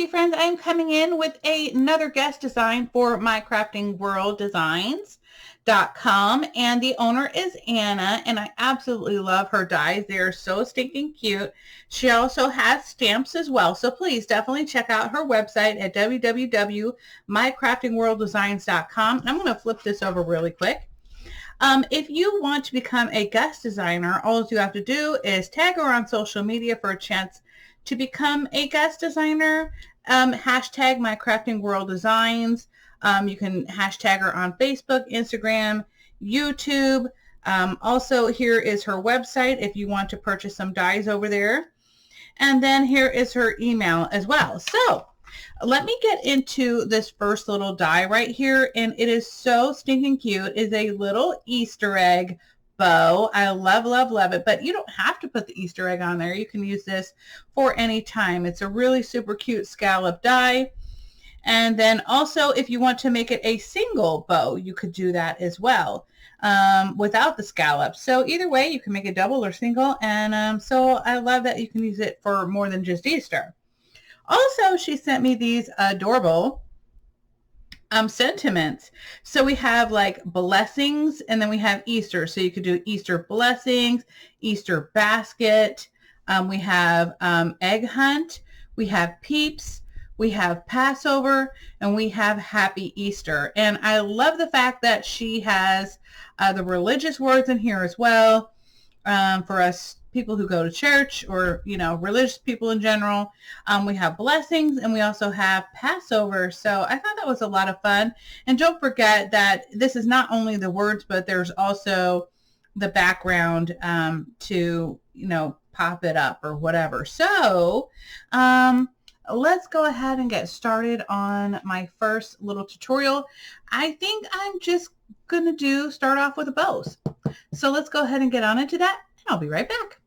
crafty friends, I'm coming in with another guest design for my Crafting World Designs.com, and the owner is Anna, and I absolutely love her dies. They're so stinking cute. She also has stamps as well, so please definitely check out her website at www.mycraftingworlddesigns.com. I'm going to flip this over really quick. If you want to become a guest designer, all you have to do is tag her on social media for a chance to become a guest designer. Hashtag My Crafting World Designs. You can hashtag her on Facebook, Instagram, YouTube. Also, here is her website if you want to purchase some dies over there. And then here is her email as well. So let me get into this first little die right here, and it is so stinking cute. It's a little Easter egg bow. I love, love, love it, but you don't have to put the Easter egg on there. You can use this for any time. It's a really super cute scallop die. And then also, if you want to make it a single bow, you could do that as well without the scallops. So either way, you can make it double or single, and so I love that you can use it for more than just Easter. Also, she sent me these adorable sentiments. So we have like blessings, and then we have Easter. So you could do Easter blessings, Easter basket. We have egg hunt. We have peeps. We have Passover, and we have Happy Easter. And I love the fact that she has the religious words in here as well for us people who go to church, or, you know, religious people in general. We have blessings, and we also have Passover. So I thought that was a lot of fun. And don't forget that this is not only the words, but there's also the background to, you know, pop it up or whatever. So let's go ahead and get started on my first little tutorial. I think I'm just going to start off with the bows. So let's go ahead and get on into that, and I'll be right back.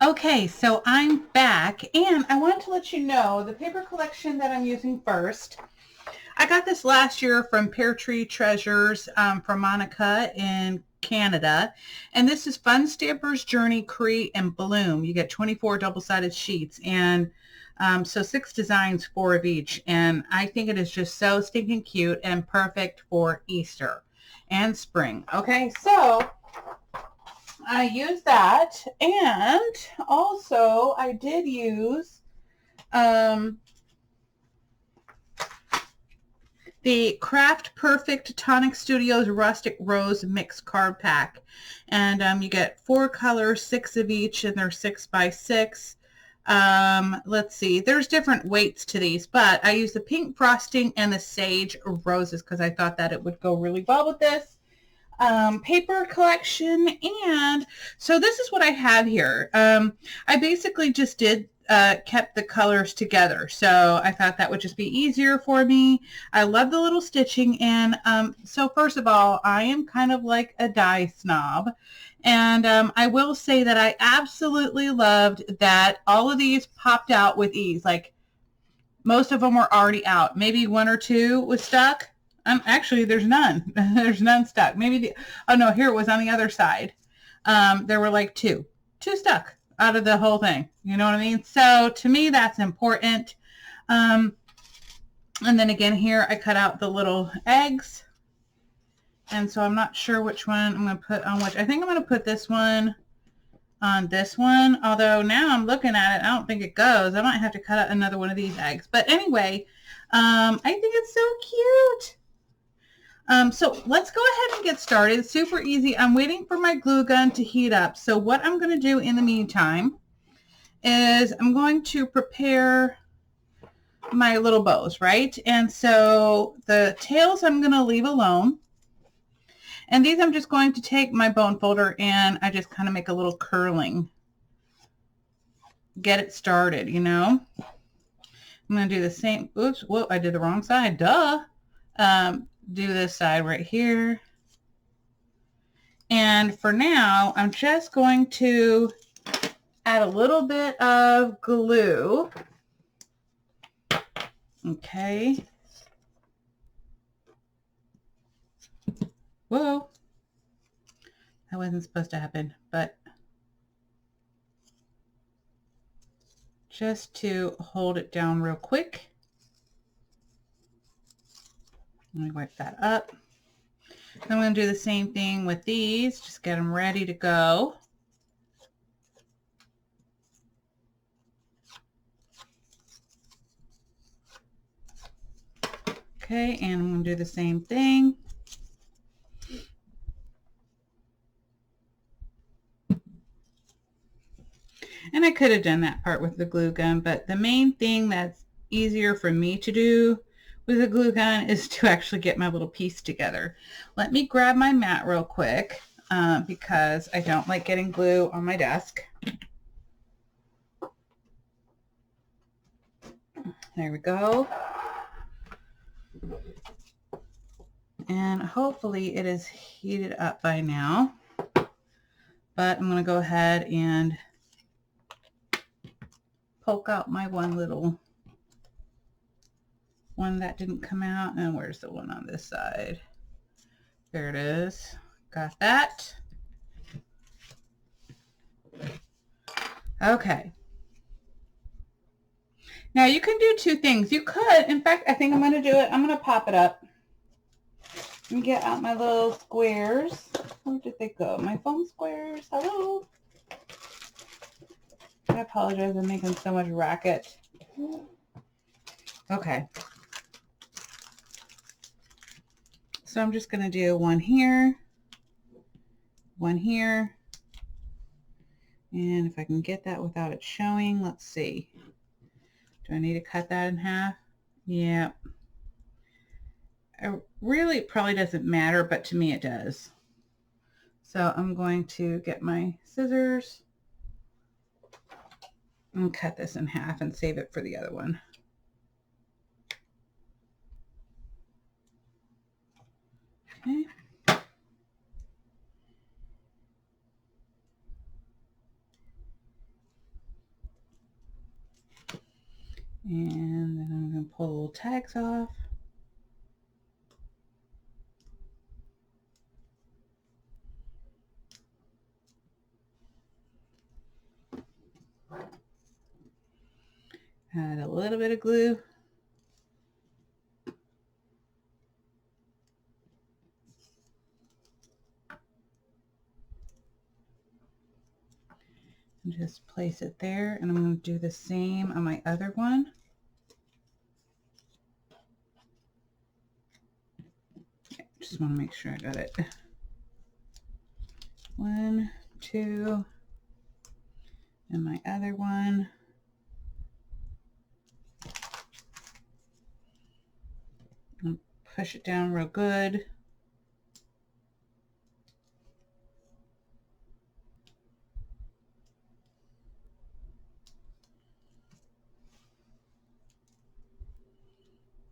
Okay, so I'm back, and I wanted to let you know the paper collection that I'm using first. I got this last year from Pear Tree Treasures from Monica in Canada, and this is Fun Stampers Journey Create and Bloom. You get 24 double-sided sheets, and so 6 designs, 4 of each, and I think it is just so stinking cute and perfect for Easter and spring. Okay, so I used that, and also I did use the Craft Perfect Tonic Studios Rustic Rose Mix Card Pack. And you get 4 colors, 6 of each, and they're 6 by 6. Let's see, there's different weights to these, but I used the pink frosting and the sage roses because I thought that it would go really well with this paper collection. And so this is what I have here. I basically just kept the colors together, so I thought that would just be easier for me. I love the little stitching, and so first of all, I am kind of like a die snob, and I will say that I absolutely loved that all of these popped out with ease. Like, most of them were already out. Maybe 1 or 2 was stuck. Actually, there's none. There's none stuck. Maybe oh no, here it was on the other side. There were like 2 stuck out of the whole thing. You know what I mean? So to me, that's important. And then again here, I cut out the little eggs. And so I'm not sure which one I'm going to put on which. I think I'm going to put this one on this one. Although now I'm looking at it, I don't think it goes. I might have to cut out another one of these eggs. But anyway, I think it's so cute. So let's go ahead and get started. It's super easy. I'm waiting for my glue gun to heat up. So what I'm going to do in the meantime is I'm going to prepare my little bows, right? And so the tails I'm going to leave alone. And these I'm just going to take my bone folder and I just kind of make a little curling. Get it started, you know. I'm going to do the same. Oops, whoa, I did the wrong side. Duh. Do this side right here. And for now, I'm just going to add a little bit of glue. Okay. Whoa. That wasn't supposed to happen, but just to hold it down real quick. Let me wipe that up. I'm going to do the same thing with these, just get them ready to go. Okay, and I'm going to do the same thing. And I could have done that part with the glue gun, but the main thing that's easier for me to do with a glue gun is to actually get my little piece together. Let me grab my mat real quick because I don't like getting glue on my desk. There we go. And hopefully it is heated up by now, but I'm going to go ahead and poke out my one little one that didn't come out. And where's the one on this side? There it is. Got that. Okay. Now you can do two things. You could, in fact, I think I'm going to do it. I'm going to pop it up and get out my little squares. Where did they go? My foam squares. Hello. I apologize. I'm making so much racket. Okay. So I'm just going to do one here, and if I can get that without it showing, let's see. Do I need to cut that in half? Yeah. Really, it probably doesn't matter, but to me it does. So I'm going to get my scissors and cut this in half and save it for the other one. Okay. And then I'm going to pull the little tags off. Add a little bit of glue. And just place it there, and I'm going to do the same on my other one. Just want to make sure I got it. 1, 2, and my other one. And push it down real good.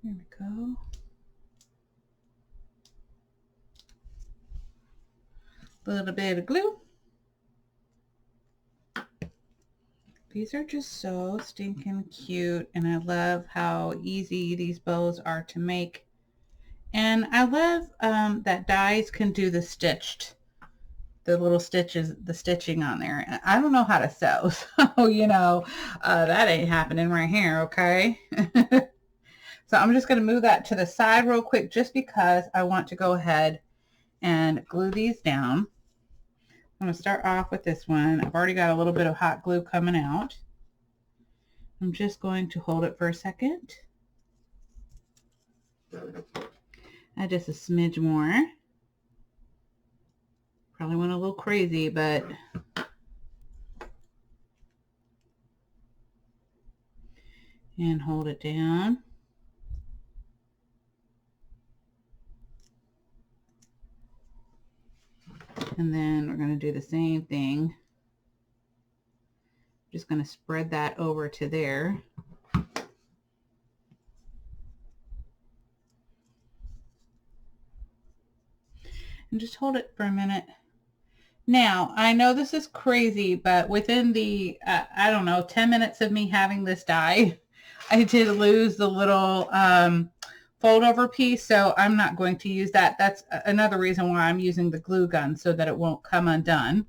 There we go. A little bit of glue. These are just so stinking cute, and I love how easy these bows are to make. And I love that dies can do the little stitches, the stitching on there. I don't know how to sew, so you know, that ain't happening right here, okay? So I'm just going to move that to the side real quick just because I want to go ahead and glue these down. I'm going to start off with this one. I've already got a little bit of hot glue coming out. I'm just going to hold it for a second. Add just a smidge more. Probably went a little crazy, but and hold it down. And then we're going to do the same thing. Just going to spread that over to there. And just hold it for a minute. Now, I know this is crazy, but within the, I don't know, 10 minutes of me having this die, I did lose the little fold over piece, so I'm not going to use that. That's another reason why I'm using the glue gun, so that it won't come undone.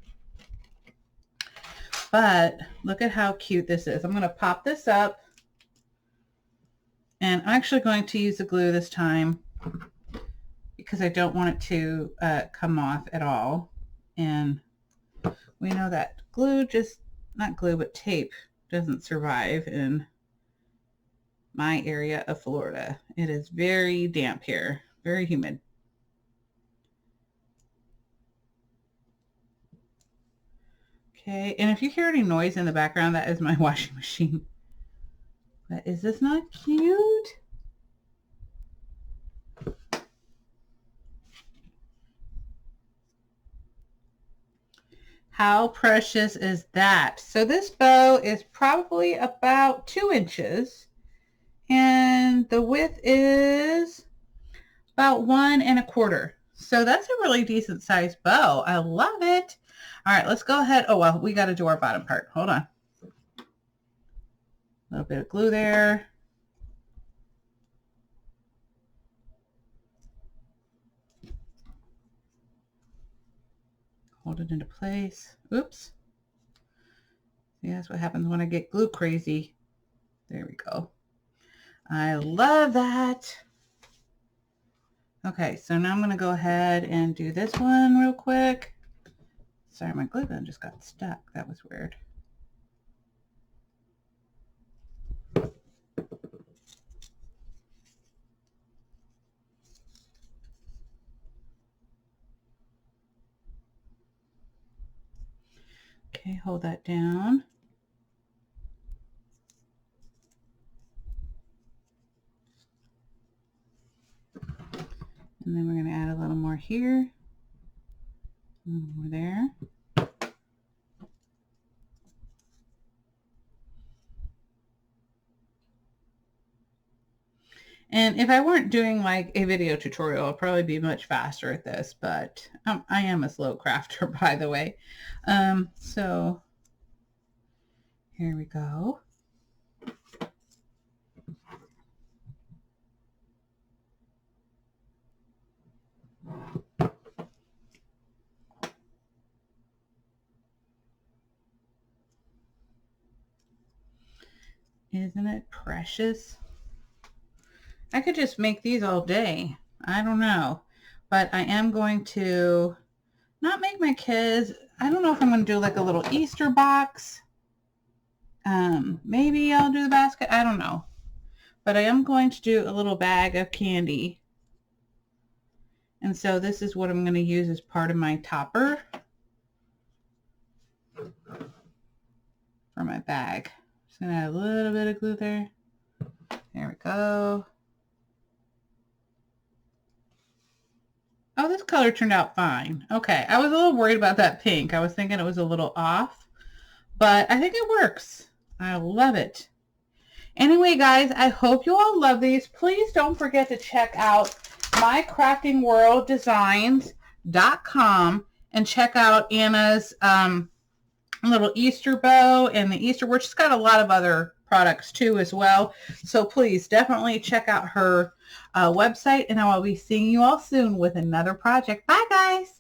But look at how cute this is. I'm going to pop this up. And I'm actually going to use the glue this time because I don't want it to come off at all. And we know that glue not glue, but tape doesn't survive in my area of Florida. It is very damp here, very humid. Okay, and if you hear any noise in the background, that is my washing machine. But is this not cute? How precious is that? So this bow is probably about 2 inches and the width is about 1 1/4. So that's a really decent sized bow. I love it. All right, let's go ahead. Oh, well, we got to do our bottom part. Hold on. A little bit of glue there. Hold it into place. Oops. See, that's what happens when I get glue crazy. There we go. I love that. Okay, so now I'm going to go ahead and do this one real quick. Sorry, my glue gun just got stuck. That was weird. Okay, hold that down. And then we're going to add a little more here. A little more there. And if I weren't doing like a video tutorial, I'll probably be much faster at this, but I am a slow crafter, by the way. So here we go. Isn't it precious? I could just make these all day. I don't know. But I am going to not make my kids. I don't know if I'm going to do like a little Easter box. Maybe I'll do the basket. I don't know. But I am going to do a little bag of candy. And so this is what I'm going to use as part of my topper for my bag. Just going to add a little bit of glue there. There we go. Oh, this color turned out fine. Okay, I was a little worried about that pink. I was thinking it was a little off, but I think it works. I love it. Anyway, guys, I hope you all love these. Please don't forget to check out mycraftingworlddesigns.com and check out Anna's little Easter bow and the Easter witch. She's got a lot of other products too as well. So please definitely check out her website, and I will be seeing you all soon with another project. Bye, guys.